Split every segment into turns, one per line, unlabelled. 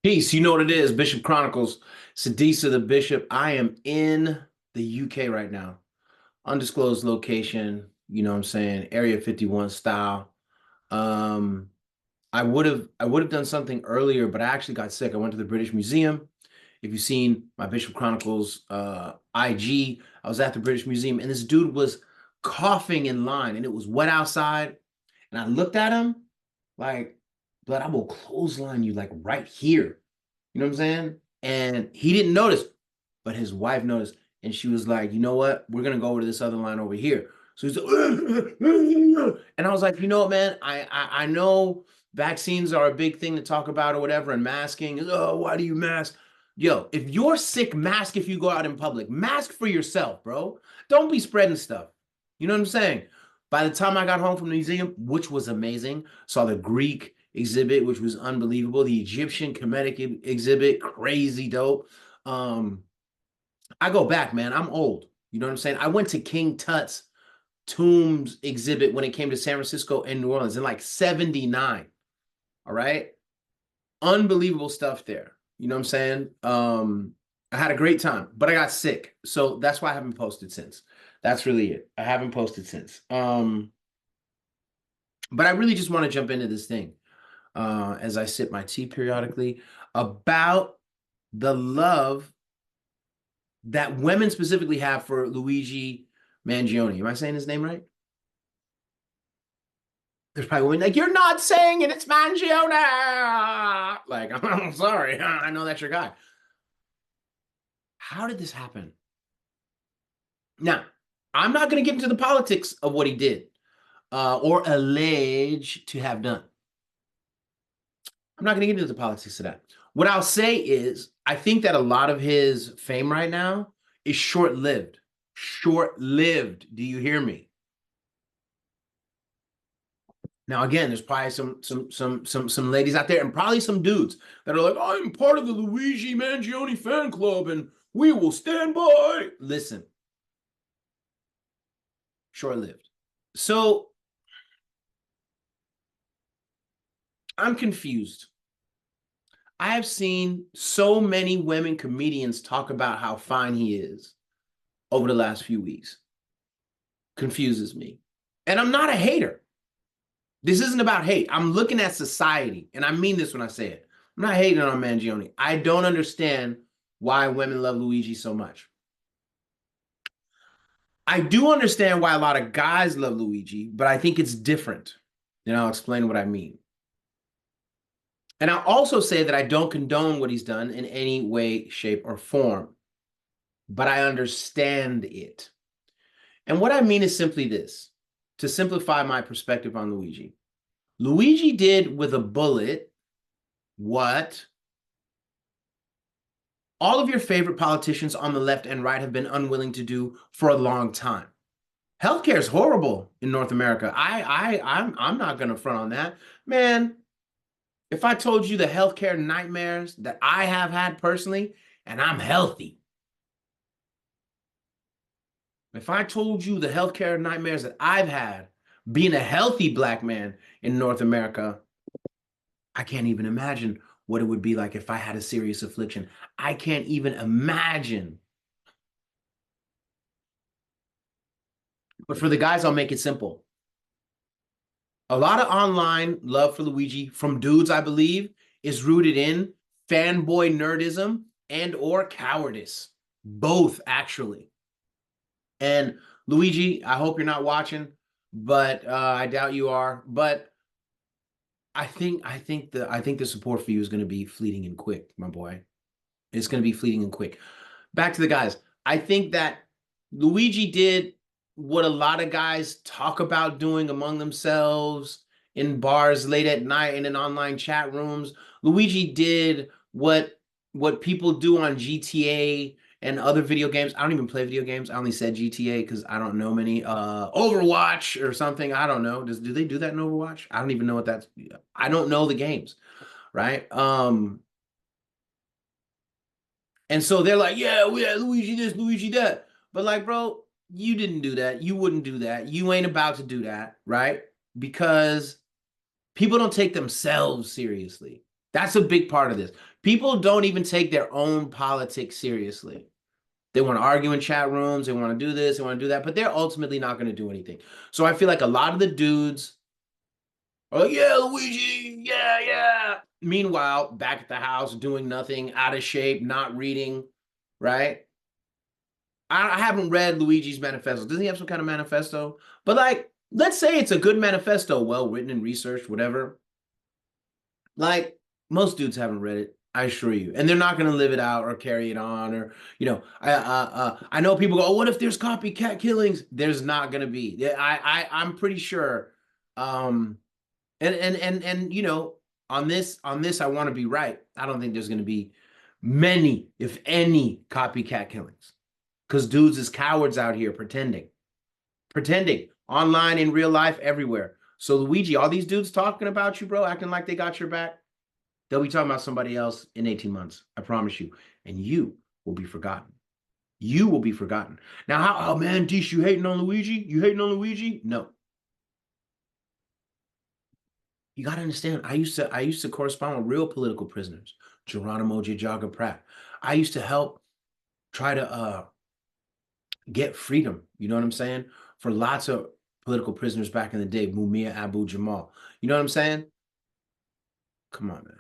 Peace, you know what it is. Bishop Chronicles, Sadisa the Bishop. I am in the UK right now. Undisclosed location, you know what I'm saying? Area 51 style. Um, I would have done something earlier, but I actually got sick. I went to the British Museum. If you've seen my Bishop Chronicles IG, I was at the British Museum and this dude was coughing in line and it was wet outside. And I looked at him like, but I will clothesline you like right here. You know what I'm saying? And he didn't notice, but his wife noticed. And she was like, you know what? We're gonna go over to this other line over here. So he's like, and I was like, you know what, man? I know vaccines are a big thing to talk about or whatever, and masking. Oh, why do you mask? Yo, if you're sick, mask if you go out in public. Mask for yourself, bro. Don't be spreading stuff. You know what I'm saying? By the time I got home from the museum, which was amazing, saw the Greek exhibit, which was unbelievable. The Egyptian Kemetic exhibit, crazy dope. Um, I go back, man. I'm old. You know what I'm saying? I went to King Tut's tombs exhibit when it came to San Francisco and New Orleans in like 79. All right. Unbelievable stuff there. You know what I'm saying? I had a great time, but I got sick. So that's why I haven't posted since. That's really it. I haven't posted since. But I really just want to jump into this thing as I sip my tea periodically about the love that women specifically have for Luigi Mangione. Am I saying his name right? There's probably women like, you're not saying it, it's Mangione. Like, I'm sorry, I know that's your guy. How did this happen? Now, I'm not going to get into the politics of what he did or allege to have done. I'm not going to get into the politics of that. What I'll say is, I think that a lot of his fame right now is short lived. Short lived. Do you hear me? Now, again, there's probably some ladies out there and probably some dudes that are like, I'm part of the Luigi Mangione fan club and we will stand by. Listen, short lived. So I'm confused. I have seen so many women comedians talk about how fine he is over the last few weeks. Confuses me. And I'm not a hater. This isn't about hate. I'm looking at society, and I mean this when I say it. I'm not hating on Mangione. I don't understand why women love Luigi so much. I do understand why a lot of guys love Luigi, but I think it's different. And I'll explain what I mean. And I'll also say that I don't condone what he's done in any way, shape, or form, but I understand it. And what I mean is simply this, to simplify my perspective on Luigi. Luigi did with a bullet what all of your favorite politicians on the left and right have been unwilling to do for a long time. Healthcare is horrible in North America. I'm not gonna front on that. Man, if I told you the healthcare nightmares that I have had personally, and I'm healthy. If I told you the healthcare nightmares that I've had being a healthy black man in North America, I can't even imagine what it would be like if I had a serious affliction. I can't even imagine. But for the guys, I'll make it simple. A lot of online love for Luigi from dudes, I believe, is rooted in fanboy nerdism and or cowardice. Both, actually. And Luigi, I hope you're not watching, but I doubt you are. But I think the support for you is going to be fleeting and quick, my boy. It's going to be fleeting and quick. Back to the guys. I think that Luigi did what a lot of guys talk about doing among themselves in bars late at night and in online chat rooms. Luigi did what people do on GTA and other video games. I don't even play video games. I only said GTA because I don't know many. Overwatch or something. I don't know. Do they do that in Overwatch? I don't even know what that's. I don't know the games, right? And so they're like, yeah, we had Luigi this, Luigi that. But like, bro, you didn't do that. You wouldn't do that. You ain't about to do that, right? Because people don't take themselves seriously. That's a big part of this. People don't even take their own politics seriously. They want to argue in chat rooms, they want to do this, they want to do that, but they're ultimately not going to do anything. So I feel like a lot of the dudes are like, yeah, Luigi, yeah, yeah. Meanwhile, back at the house, doing nothing, out of shape, not reading, right? I haven't read Luigi's manifesto. Doesn't he have some kind of manifesto? But like, let's say it's a good manifesto, well written and researched, whatever. Like, most dudes haven't read it, I assure you, and they're not going to live it out or carry it on, or I know people go, oh, what if there's copycat killings? There's not going to be. Yeah, I'm pretty sure. Um, and on this, I want to be right. I don't think there's going to be many, if any, copycat killings, because dudes is cowards out here pretending online, in real life, everywhere. So Luigi, all these dudes talking about you, bro, acting like they got your back, they'll be talking about somebody else in 18 months. I promise you. And you will be forgotten. You will be forgotten. Now, oh man, Deesh, you hating on Luigi? You hating on Luigi? No. You got to understand, I used to correspond with real political prisoners, Geronimo J. Jaga Pratt. I used to help try to get freedom, you know what I'm saying? For lots of political prisoners back in the day, Mumia Abu Jamal. You know what I'm saying? Come on, man.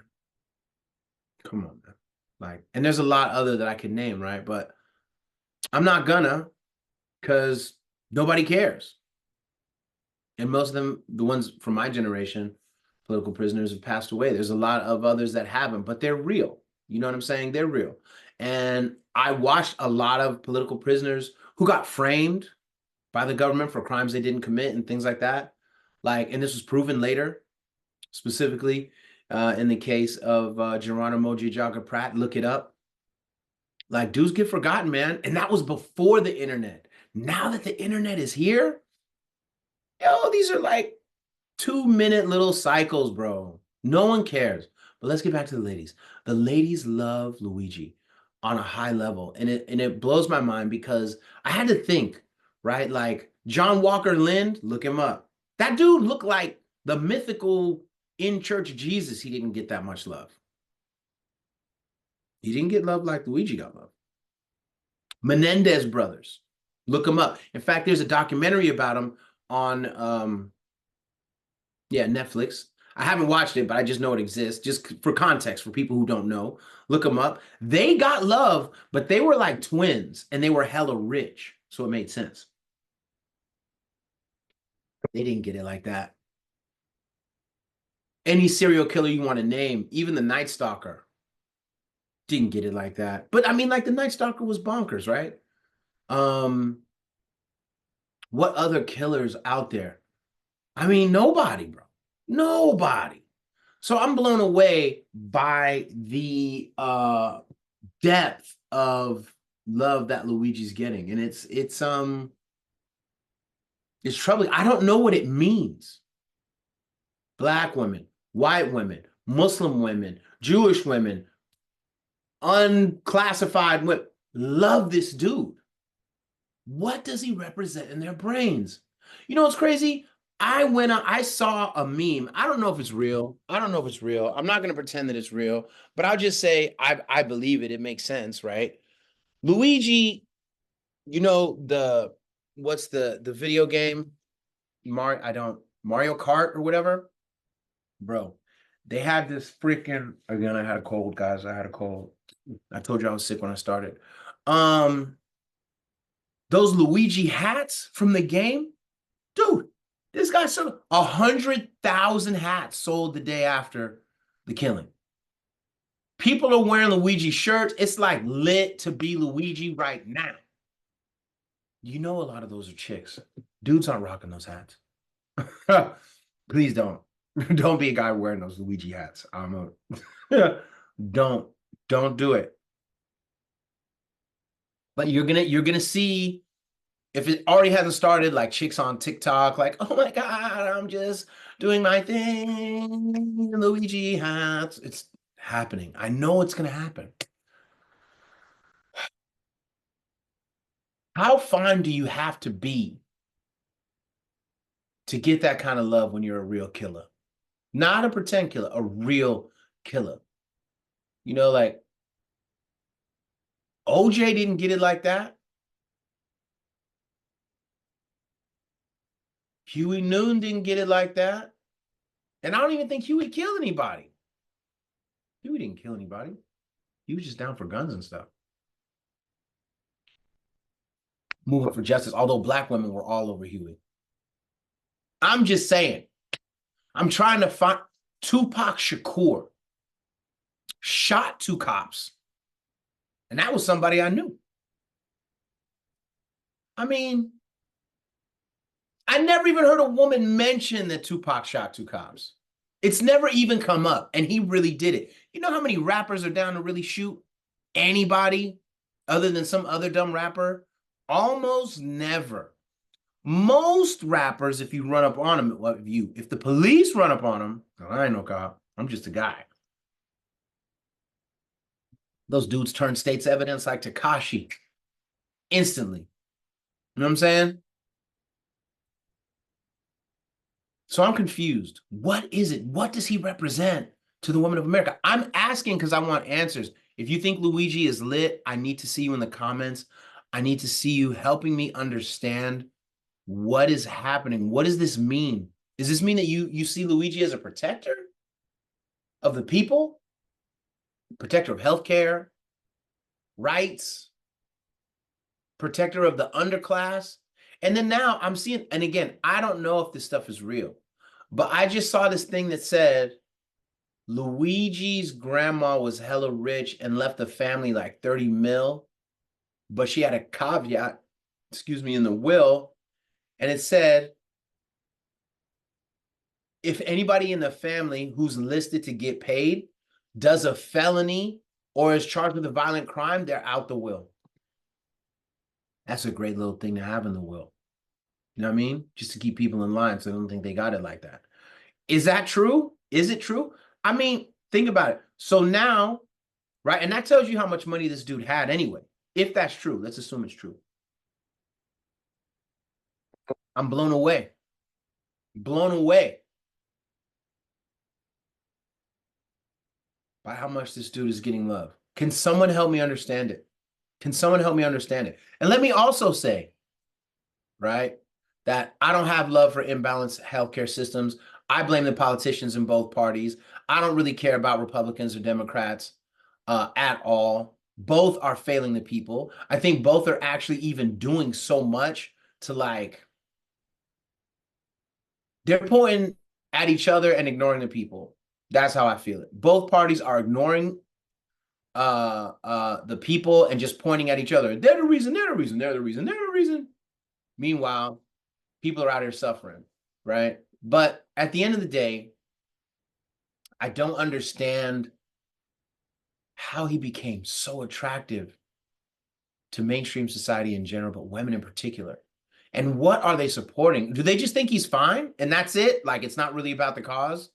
Come on, man. Like, and there's a lot other that I could name, right? But I'm not gonna, because nobody cares. And most of them, the ones from my generation, political prisoners, have passed away. There's a lot of others that haven't, but they're real. You know what I'm saying? They're real. And I watched a lot of political prisoners who got framed by the government for crimes they didn't commit and things like that. Like, and this was proven later, specifically in the case of Geronimo J. Jaga Pratt. Look it up. Like, dudes get forgotten, man. And that was before the internet. Now that the internet is here, yo, these are like 2-minute little cycles, bro. No one cares. But let's get back to the ladies. The ladies love Luigi on a high level. And it blows my mind because I had to think, right? Like John Walker Lind, look him up. That dude looked like the mythical in church Jesus. He didn't get that much love. He didn't get love like Luigi got love. Menendez brothers, look them up. In fact, there's a documentary about them on Netflix. I haven't watched it, but I just know it exists. Just for context, for people who don't know, look them up. They got love, but they were like twins and they were hella rich. So it made sense. They didn't get it like that. Any serial killer you want to name, even the Night Stalker, didn't get it like that. But I mean, like the Night Stalker was bonkers, right? Um, what other killers out there? I mean, nobody, bro. Nobody. So I'm blown away by the depth of love that Luigi's getting. And it's troubling. I don't know what it means. Black women, white women, Muslim women, Jewish women, unclassified women love this dude. What does he represent in their brains? You know what's crazy? I saw a meme. I don't know if it's real. I don't know if it's real. I'm not going to pretend that it's real, but I'll just say I believe it. It makes sense, right? Luigi, you know what's the video game? Mario Kart or whatever? Bro, they had this freaking, again, I had a cold, guys. I had a cold. I told you I was sick when I started. Um those Luigi hats from the game, dude, this guy sold 100,000 hats sold the day after the killing. People are wearing Luigi shirts. It's like lit to be Luigi right now. You know, a lot of those are chicks. Dudes aren't rocking those hats. Please don't. Don't be a guy wearing those Luigi hats. Don't don't do it. But you're gonna see, if it already hasn't started, like chicks on TikTok, like, oh my God, I'm just doing my thing, Luigi hats. It's happening. I know it's gonna happen. How fine do you have to be to get that kind of love when you're a real killer? Not a pretend killer, a real killer. You know, like OJ didn't get it like that. Huey Newton didn't get it like that. And I don't even think Huey killed anybody. Huey didn't kill anybody. He was just down for guns and stuff. Moving for justice, although black women were all over Huey. I'm just saying, I'm trying to find Tupac Shakur shot 2 cops. And that was somebody I knew. I mean, I never even heard a woman mention that Tupac shot 2 cops. It's never even come up, and he really did it. You know how many rappers are down to really shoot anybody other than some other dumb rapper? Almost never. Most rappers, if you run up on them, well, if the police run up on them, I ain't no cop. I'm just a guy. Those dudes turn state's evidence like Tekashi instantly. You know what I'm saying? So I'm confused. What is it? What does he represent to the women of America? I'm asking because I want answers. If you think Luigi is lit, I need to see you in the comments. I need to see you helping me understand what is happening. What does this mean? Does this mean that you see Luigi as a protector of the people? Protector of healthcare, rights, protector of the underclass? And then now I'm seeing, and again, I don't know if this stuff is real, but I just saw this thing that said Luigi's grandma was hella rich and left the family like 30 mil, but she had a caveat, in the will. And it said, if anybody in the family who's listed to get paid does a felony or is charged with a violent crime, they're out the will. That's a great little thing to have in the will. You know what I mean? Just to keep people in line so they don't think they got it like that. Is that true? Is it true? I mean, think about it. So now, right? And that tells you how much money this dude had anyway. If that's true, let's assume it's true. I'm blown away. Blown away by how much this dude is getting love. Can someone help me understand it? Can someone help me understand it? And let me also say, right, that I don't have love for imbalanced healthcare systems. I blame the politicians in both parties. I don't really care about Republicans or Democrats at all. Both are failing the people. I think both are actually even doing so much to like, they're pointing at each other and ignoring the people. That's how I feel it. Both parties are ignoring the people and just pointing at each other. They're the reason, they're the reason, they're the reason, they're the reason. Meanwhile, people are out here suffering, right? But at the end of the day, I don't understand how he became so attractive to mainstream society in general, but women in particular. And what are they supporting? Do they just think he's fine and that's it? Like it's not really about the cause?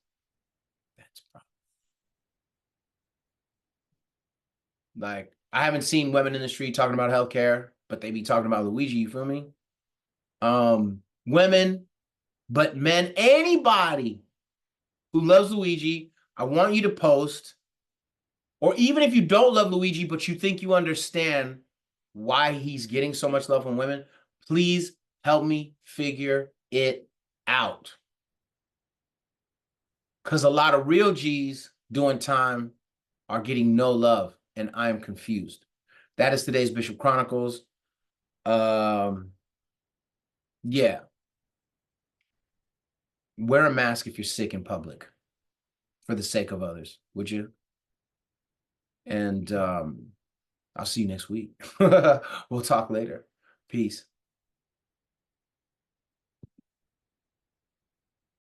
That's probably, like, I haven't seen women in the street talking about healthcare, but they be talking about Luigi, you feel me? Women, but men, anybody who loves Luigi, I want you to post, or even if you don't love Luigi, but you think you understand why he's getting so much love from women, please help me figure it out. Because a lot of real G's doing time are getting no love, and I am confused. That is today's Bishop Chronicles. Yeah. Wear a mask if you're sick in public for the sake of others, would you? And I'll see you next week. We'll talk later. Peace.